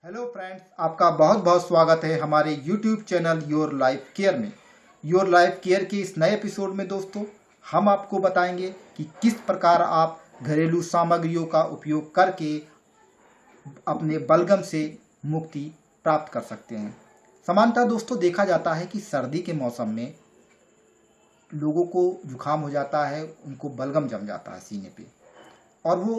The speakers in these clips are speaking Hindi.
हेलो फ्रेंड्स, आपका बहुत बहुत स्वागत है हमारे YouTube channel your life care में। योर लाइफ केयर के इस नए एपिसोड में दोस्तों हम आपको बताएंगे कि किस प्रकार आप घरेलू सामग्रियों का उपयोग करके अपने बलगम से मुक्ति प्राप्त कर सकते हैं। सामान्यतः दोस्तों देखा जाता है कि सर्दी के मौसम में लोगों को जुकाम हो जाता है, उनको बलगम जम जाता है सीने पे, और वो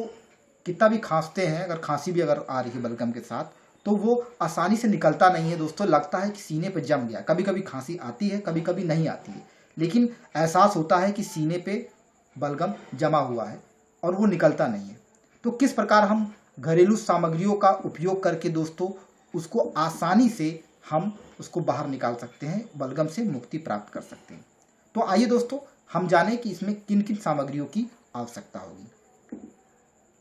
कितना भी खांसते हैं, अगर खांसी भी अगर आ रही है बलगम के साथ तो वो आसानी से निकलता नहीं है दोस्तों। लगता है कि सीने पे जम गया। कभी कभी खांसी आती है, कभी कभी नहीं आती है, लेकिन एहसास होता है कि सीने पे बलगम जमा हुआ है और वो निकलता नहीं है। तो किस प्रकार हम घरेलू सामग्रियों का उपयोग करके दोस्तों उसको आसानी से हम उसको बाहर निकाल सकते हैं, बलगम से मुक्ति प्राप्त कर सकते हैं। तो आइए दोस्तों हम जानें कि इसमें किन किन सामग्रियों की आवश्यकता होगी।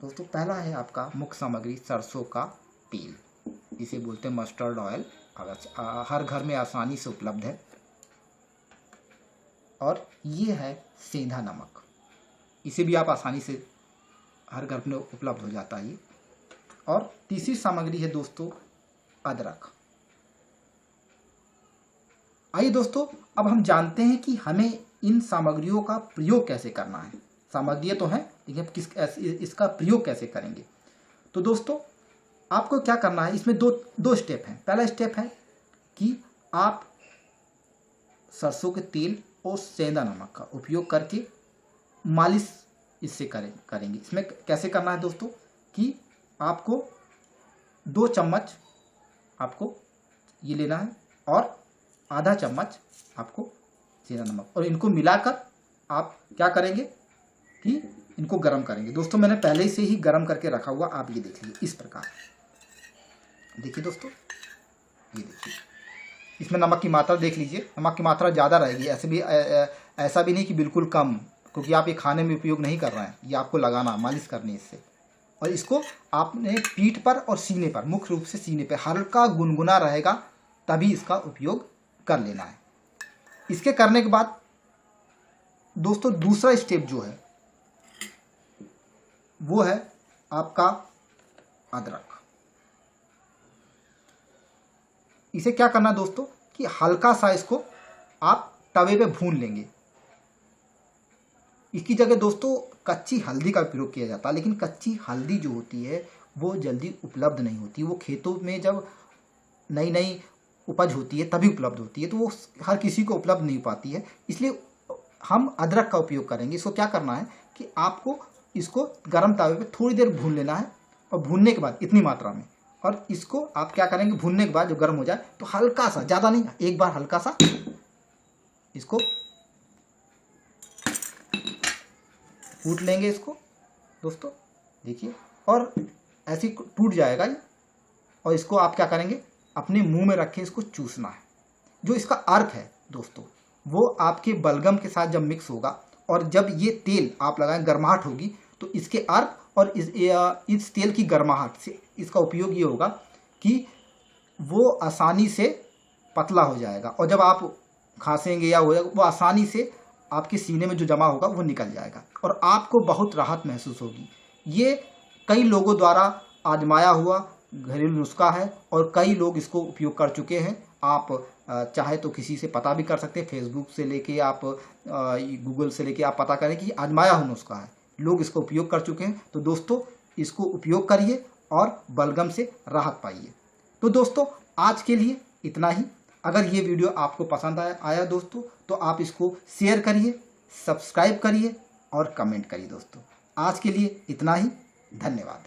दोस्तों पहला है आपका मुख्य सामग्री सरसों का तेल, इसे बोलते हैं मस्टर्ड ऑयल। हर घर में आसानी से उपलब्ध है। और ये है सेंधा नमक, इसे भी आप आसानी से हर घर में उपलब्ध हो जाता है ये। और तीसरी सामग्री है दोस्तों अदरक। आइए दोस्तों अब हम जानते हैं कि हमें इन सामग्रियों का प्रयोग कैसे करना है। सामग्रियाँ तो हैं, लेकिन इसका प्रयोग कैसे करेंगे। तो दोस्तों आपको क्या करना है, इसमें दो स्टेप हैं। पहला स्टेप है कि आप सरसों के तेल और सेंधा नमक का उपयोग करके मालिश इससे करेंगे। इसमें कैसे करना है दोस्तों कि आपको 2 चम्मच आपको ये लेना है और आधा चम्मच आपको सेंधा नमक, और इनको मिलाकर आप क्या करेंगे कि इनको गर्म करेंगे। दोस्तों मैंने पहले से ही गर्म करके रखा हुआ, आप ये देख लीजिए इस प्रकार। देखिए दोस्तों, ये देखिए इसमें नमक की मात्रा देख लीजिए, नमक की मात्रा ज़्यादा रहेगी। ऐसा भी नहीं कि बिल्कुल कम, क्योंकि आप ये खाने में उपयोग नहीं कर रहे हैं, ये आपको लगाना, मालिश करनी है इससे। और इसको आपने पीठ पर और सीने पर, मुख्य रूप से सीने पर हल्का गुनगुना रहेगा, तभी इसका उपयोग कर लेना है। इसके करने के बाद दोस्तों दूसरा स्टेप जो है वो है आपका अदरक। इसे क्या करना दोस्तों कि हल्का सा इसको आप तवे पे भून लेंगे। इसकी जगह दोस्तों कच्ची हल्दी का प्रयोग किया जाता है, लेकिन कच्ची हल्दी जो होती है वो जल्दी उपलब्ध नहीं होती। वो खेतों में जब नई नई उपज होती है तभी उपलब्ध होती है, तो वो हर किसी को उपलब्ध नहीं पाती है। इसलिए हम अदरक का उपयोग करेंगे। इसको क्या करना है कि आपको इसको गर्म तवे पे थोड़ी देर भून लेना है, और भूनने के बाद इतनी मात्रा में, और इसको आप क्या करेंगे भूनने के बाद जब गर्म हो जाए तो हल्का सा, ज़्यादा नहीं, एक बार हल्का सा इसको कूट लेंगे इसको दोस्तों, देखिए, और ऐसे टूट जाएगा ये। और इसको आप क्या करेंगे अपने मुंह में रख के इसको चूसना है। जो इसका अर्क है दोस्तों वो आपके बलगम के साथ जब मिक्स होगा और जब ये तेल आप लगाएं, गर्माहट होगी, तो इसके अर्क और इस तेल की गर्माहट से इसका उपयोग ये होगा कि वो आसानी से पतला हो जाएगा, और जब आप खांसेंगे या हो जाएगा वो आसानी से आपके सीने में जो जमा होगा वो निकल जाएगा, और आपको बहुत राहत महसूस होगी। ये कई लोगों द्वारा आजमाया हुआ घरेलू नुस्खा है, और कई लोग इसको उपयोग कर चुके हैं। आप चाहे तो किसी से पता भी कर सकते हैं, फेसबुक से लेके आप गूगल से लेके आप पता करें कि आजमाया हुआ नुस्खा है, लोग इसको उपयोग कर चुके हैं। तो दोस्तों इसको उपयोग करिए और बलगम से राहत पाइए। तो दोस्तों आज के लिए इतना ही। अगर ये वीडियो आपको पसंद आया दोस्तों तो आप इसको शेयर करिए, सब्सक्राइब करिए और कमेंट करिए। दोस्तों आज के लिए इतना ही, धन्यवाद।